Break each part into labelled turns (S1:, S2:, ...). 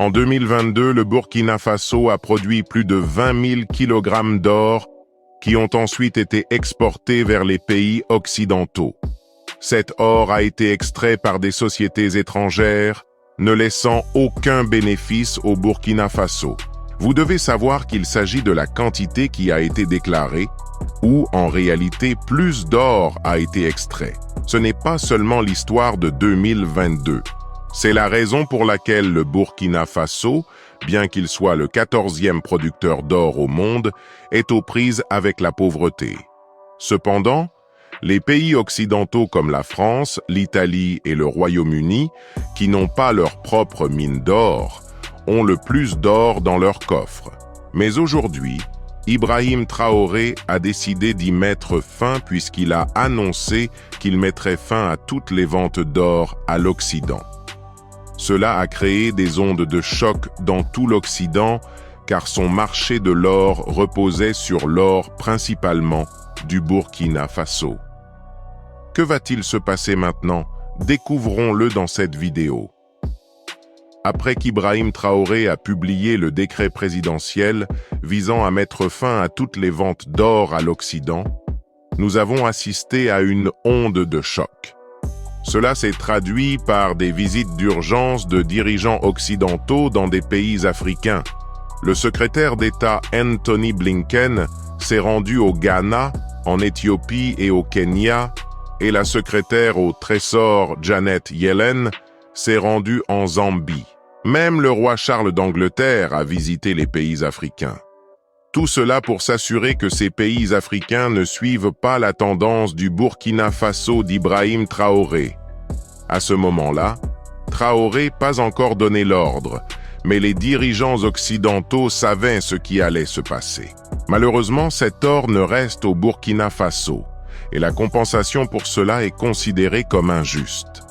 S1: En 2022, le Burkina Faso a produit plus de 20 000 kg d'or qui ont ensuite été exportés vers les pays occidentaux. Cet or a été extrait par des sociétés étrangères, ne laissant aucun bénéfice au Burkina Faso. Vous devez savoir qu'il s'agit de la quantité qui a été déclarée, ou en réalité plus d'or a été extrait. Ce n'est pas seulement l'histoire de 2022. C'est la raison pour laquelle le Burkina Faso, bien qu'il soit le 14e producteur d'or au monde, est aux prises avec la pauvreté. Cependant, les pays occidentaux comme la France, l'Italie et le Royaume-Uni, qui n'ont pas leur propre mine d'or, ont le plus d'or dans leur coffre. Mais aujourd'hui, Ibrahim Traoré a décidé d'y mettre fin puisqu'il a annoncé qu'il mettrait fin à toutes les ventes d'or à l'Occident. Cela a créé des ondes de choc dans tout l'Occident car son marché de l'or reposait sur l'or principalement du Burkina Faso. Que va-t-il se passer maintenant? Découvrons-le dans cette vidéo. Après qu'Ibrahim Traoré a publié le décret présidentiel visant à mettre fin à toutes les ventes d'or à l'Occident, nous avons assisté à une onde de choc. Cela s'est traduit par des visites d'urgence de dirigeants occidentaux dans des pays africains. Le secrétaire d'État Anthony Blinken s'est rendu au Ghana, en Éthiopie et au Kenya, et la secrétaire au Trésor Janet Yellen s'est rendue en Zambie. Même le roi Charles d'Angleterre a visité les pays africains. Tout cela pour s'assurer que ces pays africains ne suivent pas la tendance du Burkina Faso d'Ibrahim Traoré. À ce moment-là, Traoré pas encore donné l'ordre, mais les dirigeants occidentaux savaient ce qui allait se passer. Malheureusement, cet or ne reste au Burkina Faso, et la compensation pour cela est considérée comme injuste.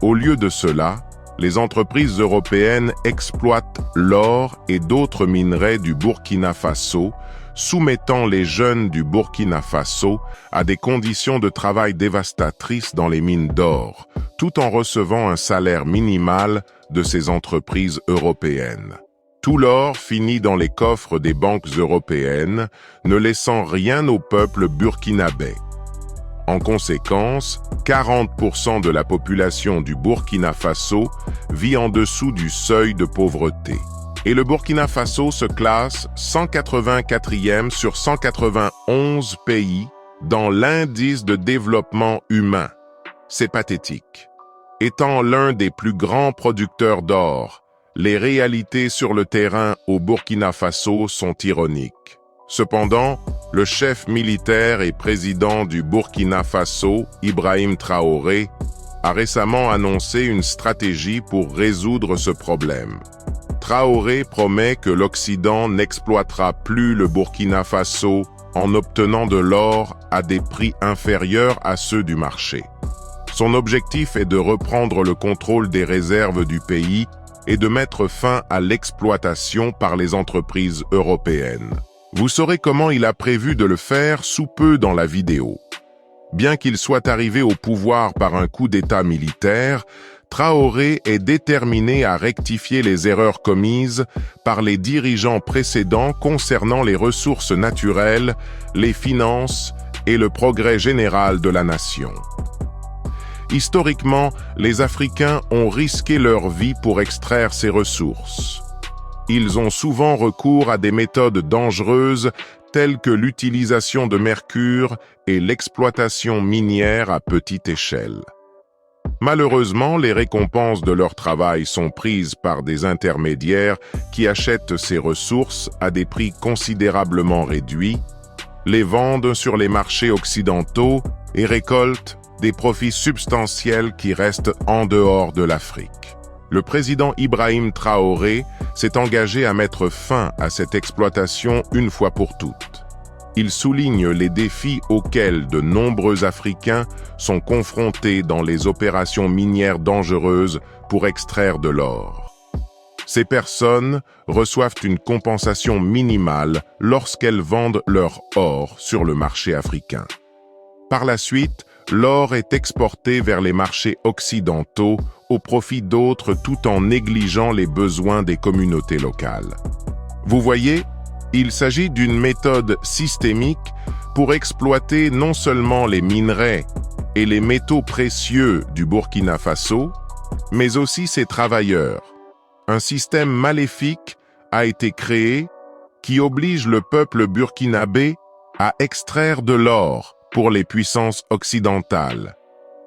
S1: Au lieu de cela, les entreprises européennes exploitent l'or et d'autres minerais du Burkina Faso, soumettant les jeunes du Burkina Faso à des conditions de travail dévastatrices dans les mines d'or, tout en recevant un salaire minimal de ces entreprises européennes. Tout l'or finit dans les coffres des banques européennes, ne laissant rien au peuple burkinabé. En conséquence, 40% de la population du Burkina Faso vit en dessous du seuil de pauvreté. Et le Burkina Faso se classe 184e sur 191 pays dans l'indice de développement humain. C'est pathétique. Étant l'un des plus grands producteurs d'or, les réalités sur le terrain au Burkina Faso sont ironiques. Cependant, le chef militaire et président du Burkina Faso, Ibrahim Traoré, a récemment annoncé une stratégie pour résoudre ce problème. Traoré promet que l'Occident n'exploitera plus le Burkina Faso en obtenant de l'or à des prix inférieurs à ceux du marché. Son objectif est de reprendre le contrôle des réserves du pays et de mettre fin à l'exploitation par les entreprises européennes. Vous saurez comment il a prévu de le faire sous peu dans la vidéo. Bien qu'il soit arrivé au pouvoir par un coup d'État militaire, Traoré est déterminé à rectifier les erreurs commises par les dirigeants précédents concernant les ressources naturelles, les finances et le progrès général de la nation. Historiquement, les Africains ont risqué leur vie pour extraire ces ressources. Ils ont souvent recours à des méthodes dangereuses telles que l'utilisation de mercure et l'exploitation minière à petite échelle. Malheureusement, les récompenses de leur travail sont prises par des intermédiaires qui achètent ces ressources à des prix considérablement réduits, les vendent sur les marchés occidentaux et récoltent des profits substantiels qui restent en dehors de l'Afrique. Le président Ibrahim Traoré s'est engagé à mettre fin à cette exploitation une fois pour toutes. Il souligne les défis auxquels de nombreux Africains sont confrontés dans les opérations minières dangereuses pour extraire de l'or. Ces personnes reçoivent une compensation minimale lorsqu'elles vendent leur or sur le marché africain. Par la suite, l'or est exporté vers les marchés occidentaux au profit d'autres tout en négligeant les besoins des communautés locales. Vous voyez, il s'agit d'une méthode systémique pour exploiter non seulement les minerais et les métaux précieux du Burkina Faso, mais aussi ses travailleurs. Un système maléfique a été créé qui oblige le peuple burkinabé à extraire de l'or pour les puissances occidentales.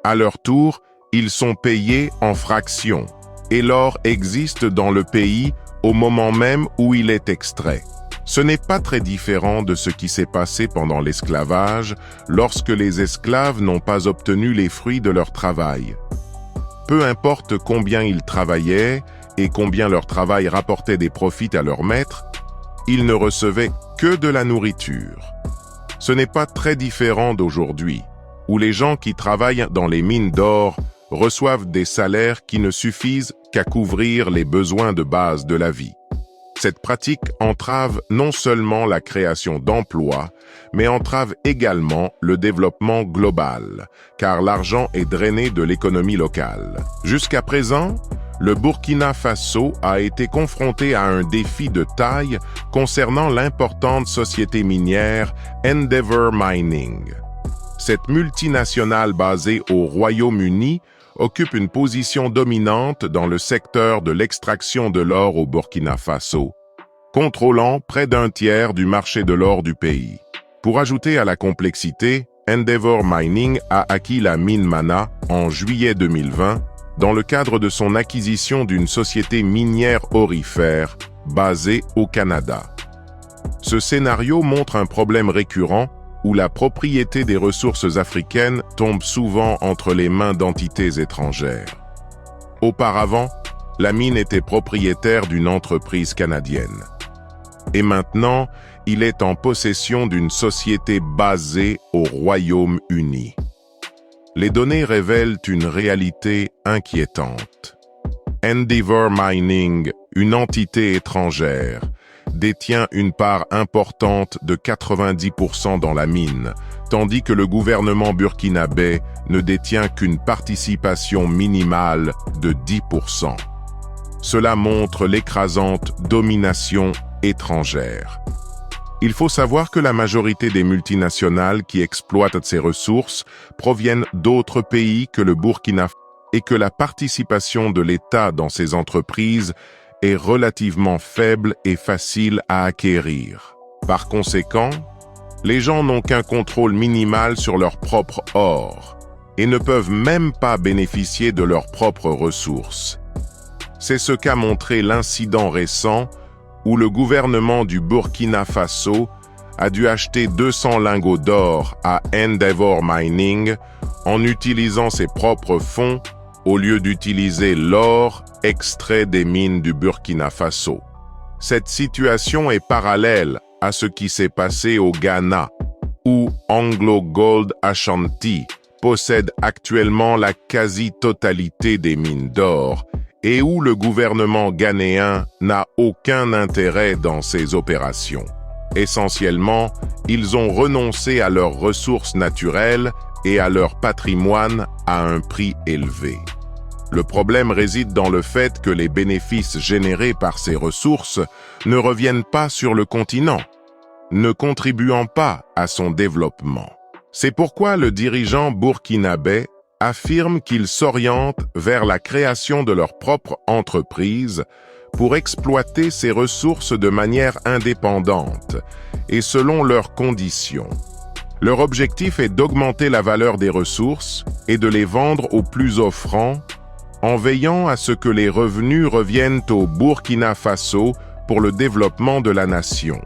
S1: À leur tour, ils sont payés en fractions, et l'or existe dans le pays au moment même où il est extrait. Ce n'est pas très différent de ce qui s'est passé pendant l'esclavage, lorsque les esclaves n'ont pas obtenu les fruits de leur travail. Peu importe combien ils travaillaient et combien leur travail rapportait des profits à leur maître, ils ne recevaient que de la nourriture. Ce n'est pas très différent d'aujourd'hui, où les gens qui travaillent dans les mines d'or reçoivent des salaires qui ne suffisent qu'à couvrir les besoins de base de la vie. Cette pratique entrave non seulement la création d'emplois, mais entrave également le développement global, car l'argent est drainé de l'économie locale. Jusqu'à présent, le Burkina Faso a été confronté à un défi de taille concernant l'importante société minière Endeavour Mining. Cette multinationale basée au Royaume-Uni occupe une position dominante dans le secteur de l'extraction de l'or au Burkina Faso, contrôlant près d'un tiers du marché de l'or du pays. Pour ajouter à la complexité, Endeavour Mining a acquis la mine Mana en juillet 2020 dans le cadre de son acquisition d'une société minière aurifère basée au Canada. Ce scénario montre un problème récurrent où la propriété des ressources africaines tombe souvent entre les mains d'entités étrangères. Auparavant, la mine était propriétaire d'une entreprise canadienne. Et maintenant, il est en possession d'une société basée au Royaume-Uni. Les données révèlent une réalité inquiétante. Endeavour Mining, une entité étrangère, détient une part importante de 90% dans la mine, tandis que le gouvernement burkinabé ne détient qu'une participation minimale de 10%. Cela montre l'écrasante domination étrangère. Il faut savoir que la majorité des multinationales qui exploitent ces ressources proviennent d'autres pays que le Burkina Faso et que la participation de l'État dans ces entreprises est relativement faible et facile à acquérir. Par conséquent, les gens n'ont qu'un contrôle minimal sur leur propre or et ne peuvent même pas bénéficier de leurs propres ressources. C'est ce qu'a montré l'incident récent où le gouvernement du Burkina Faso a dû acheter 200 lingots d'or à Endeavour Mining en utilisant ses propres fonds au lieu d'utiliser l'or extrait des mines du Burkina Faso. Cette situation est parallèle à ce qui s'est passé au Ghana, où Anglo Gold Ashanti possède actuellement la quasi-totalité des mines d'or et où le gouvernement ghanéen n'a aucun intérêt dans ces opérations. Essentiellement, ils ont renoncé à leurs ressources naturelles et à leur patrimoine à un prix élevé. Le problème réside dans le fait que les bénéfices générés par ces ressources ne reviennent pas sur le continent, ne contribuant pas à son développement. C'est pourquoi le dirigeant burkinabé affirme qu'ils s'orientent vers la création de leur propre entreprise pour exploiter ces ressources de manière indépendante et selon leurs conditions. Leur objectif est d'augmenter la valeur des ressources et de les vendre aux plus offrants en veillant à ce que les revenus reviennent au Burkina Faso pour le développement de la nation.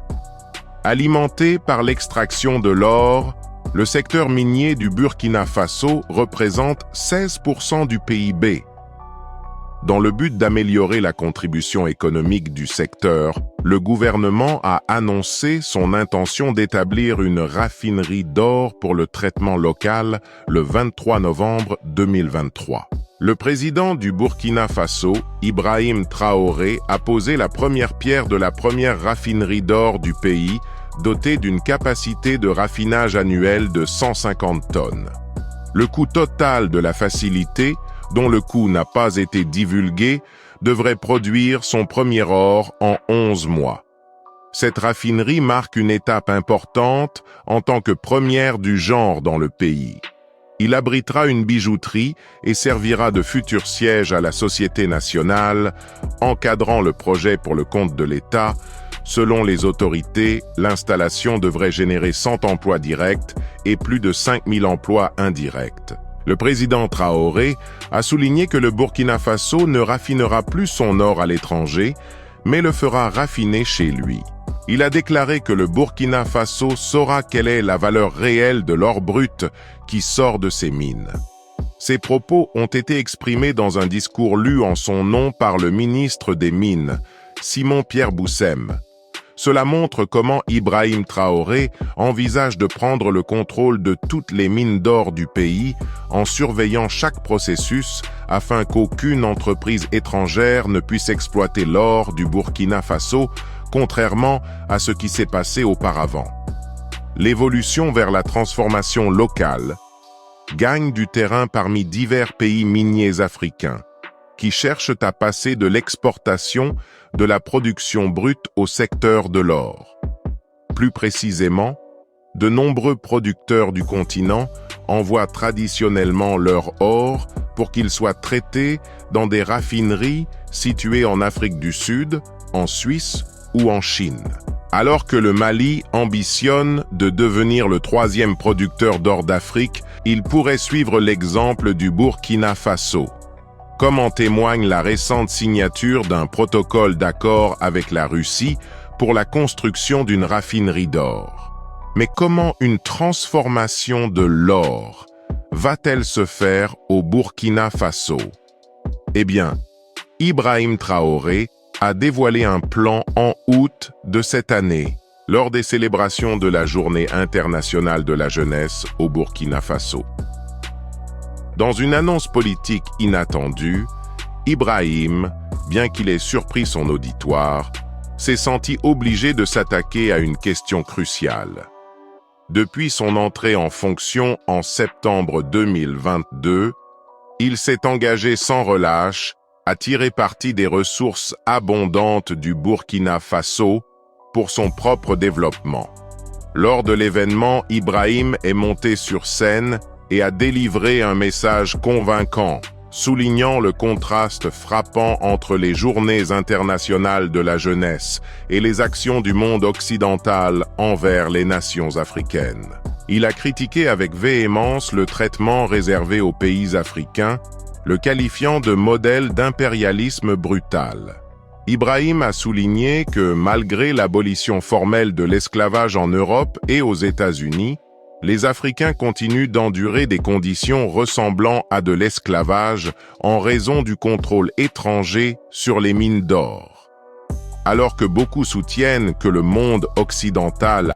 S1: Alimenté par l'extraction de l'or, le secteur minier du Burkina Faso représente 16% du PIB. Dans le but d'améliorer la contribution économique du secteur, le gouvernement a annoncé son intention d'établir une raffinerie d'or pour le traitement local le 23 novembre 2023. Le président du Burkina Faso, Ibrahim Traoré, a posé la première pierre de la première raffinerie d'or du pays, dotée d'une capacité de raffinage annuel de 150 tonnes. Le coût total de la facilité dont le coût n'a pas été divulgué, devrait produire son premier or en 11 mois. Cette raffinerie marque une étape importante en tant que première du genre dans le pays. Il abritera une bijouterie et servira de futur siège à la Société nationale, encadrant le projet pour le compte de l'État. Selon les autorités, l'installation devrait générer 100 emplois directs et plus de 5000 emplois indirects. Le président Traoré a souligné que le Burkina Faso ne raffinera plus son or à l'étranger, mais le fera raffiner chez lui. Il a déclaré que le Burkina Faso saura quelle est la valeur réelle de l'or brut qui sort de ses mines. Ces propos ont été exprimés dans un discours lu en son nom par le ministre des Mines, Simon-Pierre Boussem. Cela montre comment Ibrahim Traoré envisage de prendre le contrôle de toutes les mines d'or du pays en surveillant chaque processus afin qu'aucune entreprise étrangère ne puisse exploiter l'or du Burkina Faso, contrairement à ce qui s'est passé auparavant. L'évolution vers la transformation locale gagne du terrain parmi divers pays miniers africains qui cherchent à passer de l'exportation de la production brute au secteur de l'or. Plus précisément, de nombreux producteurs du continent envoient traditionnellement leur or pour qu'il soit traité dans des raffineries situées en Afrique du Sud, en Suisse ou en Chine. Alors que le Mali ambitionne de devenir le 3e producteur d'or d'Afrique, il pourrait suivre l'exemple du Burkina Faso, comme en témoigne la récente signature d'un protocole d'accord avec la Russie pour la construction d'une raffinerie d'or. Mais comment une transformation de l'or va-t-elle se faire au Burkina Faso? Eh bien, Ibrahim Traoré a dévoilé un plan en août de cette année, lors des célébrations de la Journée internationale de la jeunesse au Burkina Faso. Dans une annonce politique inattendue, Ibrahim, bien qu'il ait surpris son auditoire, s'est senti obligé de s'attaquer à une question cruciale. Depuis son entrée en fonction en septembre 2022, il s'est engagé sans relâche à tirer parti des ressources abondantes du Burkina Faso pour son propre développement. Lors de l'événement, Ibrahim est monté sur scène et a délivré un message convaincant, soulignant le contraste frappant entre les journées internationales de la jeunesse et les actions du monde occidental envers les nations africaines. Il a critiqué avec véhémence le traitement réservé aux pays africains, le qualifiant de modèle d'impérialisme brutal. Ibrahim a souligné que malgré l'abolition formelle de l'esclavage en Europe et aux États-Unis, les Africains continuent d'endurer des conditions ressemblant à de l'esclavage en raison du contrôle étranger sur les mines d'or. Alors que beaucoup soutiennent que le monde occidental